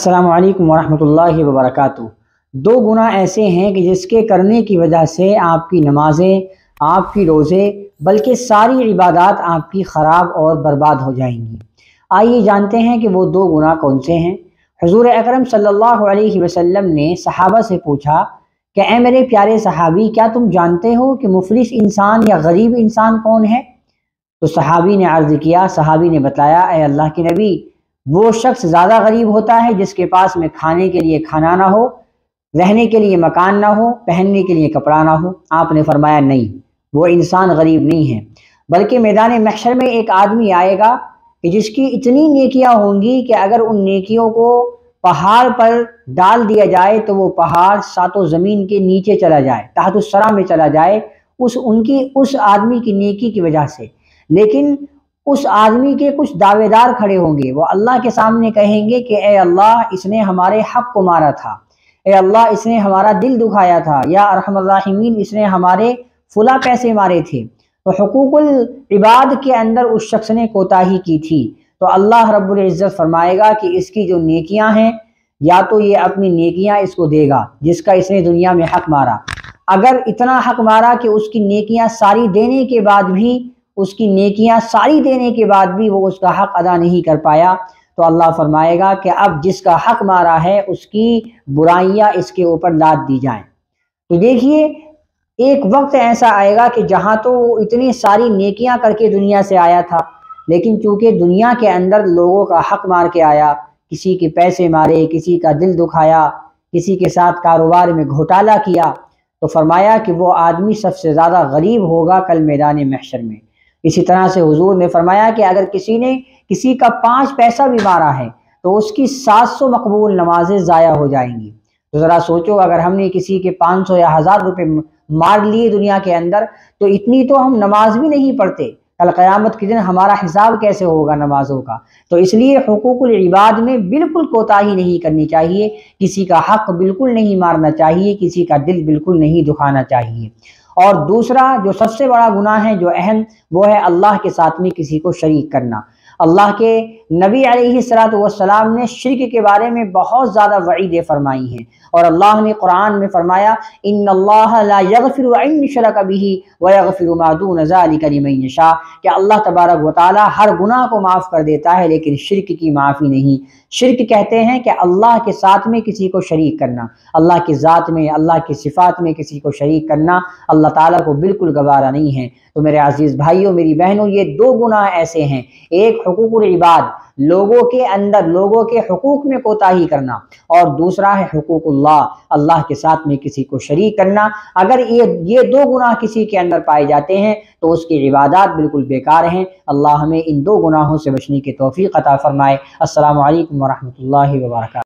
अस्सलामु अलैकुम वरहमतुल्लाहि वबरकातुहू। दो गुनाह ऐसे हैं कि जिसके करने की वजह से आपकी नमाज़ें, आपकी रोज़े, बल्कि सारी इबादत आपकी ख़राब और बर्बाद हो जाएंगी। आइए जानते हैं कि वो दो गुनाह कौन से हैं। हुज़ूर अकरम सल्लल्लाहु अलैहि वसल्लम ने सहाबा से पूछा कि ऐ मेरे प्यारे सहाबी, क्या तुम जानते हो कि मुफलिस इंसान या गरीब इंसान कौन है? तो सहाबी ने अर्ज़ किया, सहाबी ने बताया, ऐ अल्लाह के नबी, वो शख्स ज़्यादा गरीब होता है जिसके पास में खाने के लिए खाना ना हो, रहने के लिए मकान ना हो, पहनने के लिए कपड़ा ना हो। आपने फरमाया नहीं, वो इंसान गरीब नहीं है, बल्कि मैदान महशर में एक आदमी आएगा कि जिसकी इतनी नेकियां होंगी कि अगर उन नेकियों को पहाड़ पर डाल दिया जाए तो वो पहाड़ सातों ज़मीन के नीचे चला जाए, तहत-उस-सरा में चला जाए, उस आदमी की नेकी की वजह से। लेकिन उस आदमी के कुछ दावेदार खड़े होंगे, वो अल्लाह के सामने कहेंगे कि ए अल्लाह, इसने हमारे हक को मारा था, ए अल्लाह, इसने हमारा दिल दुखाया था, या अरहमर राहिमीन, इसने हमारे फुला पैसे मारे थे। तो हुकूकुल इबाद के अंदर उस शख्स ने कोताही की थी, तो अल्लाह रब्बुल इज़्ज़त फरमाएगा कि इसकी जो नेकियां हैं, या तो ये अपनी नेकियां इसको देगा जिसका इसने दुनिया में हक मारा। अगर इतना हक मारा कि उसकी नेकियां सारी देने के बाद भी वो उसका हक अदा नहीं कर पाया, तो अल्लाह फरमाएगा कि अब जिसका हक मारा है उसकी बुराइयां इसके ऊपर लाद दी जाएं। तो देखिए, एक वक्त ऐसा आएगा कि जहां तो वो इतनी सारी नेकियां करके दुनिया से आया था, लेकिन चूंकि दुनिया के अंदर लोगों का हक मार के आया, किसी के पैसे मारे, किसी का दिल दुखाया, किसी के साथ कारोबार में घोटाला किया, तो फरमाया कि वो आदमी सबसे ज़्यादा गरीब होगा कल मैदान महशर में। इसी तरह से हुजूर ने फरमाया कि अगर किसी ने किसी का 5 पैसा भी मारा है तो उसकी 700 मकबूल नमाजें ज़ाया हो जाएंगी। तो ज़रा सोचो, अगर हमने किसी के 500 या 1000 रुपये मार लिए दुनिया के अंदर, तो इतनी तो हम नमाज भी नहीं पढ़ते, कल क़यामत के दिन हमारा हिसाब कैसे होगा नमाजों का। तो इसलिए हुकूकुल इबाद में बिल्कुल कोताही नहीं करनी चाहिए, किसी का हक बिल्कुल नहीं मारना चाहिए, किसी का दिल बिल्कुल नहीं दुखाना चाहिए। और दूसरा जो सबसे बड़ा गुनाह है, जो अहम, वो है अल्लाह के साथ में किसी को शरीक करना। अल्लाह के नबी अलैहिस्सलातु वस्सलाम ने शिर्क के बारे में बहुत ज़्यादा वईदें फरमाई हैं, और अल्लाह ने कुरान में फरमाया, इन्नल्लाह ला यग़फ़िरु अन युश्रक बिही व यग़फ़िरु मा दून ज़ालिका लिमन यशा, कि अल्लाह तबारक व तआला हर गुनाह को माफ़ कर देता है लेकिन शिर्क की माफ़ी नहीं। शिर्क कहते हैं कि अल्लाह के साथ में किसी को शरीक करना, अल्लाह की ज़ात में, अल्लाह की सिफ़ात में किसी को शरीक करना अल्लाह ताला को बिल्कुल गवारा नहीं है। तो मेरे अजीज़ भाइयों, मेरी बहनों, ये दो गुनाह ऐसे हैं, एक हुकूकुल इबाद, लोगों के अंदर लोगों के हुकूक में कोताही करना, और दूसरा है हुकूकुल्लाह, अल्लाह के साथ में किसी को शरीक करना। अगर ये दो गुनाह किसी के अंदर पाए जाते हैं तो उसकी इबादत बिल्कुल बेकार हैं। अल्लाह हमें इन दो गुनाहों से बचने की तौफीक अता फरमाए। अस्सलामु अलैकुम वरहमतुल्लाहि वबरकातुहू।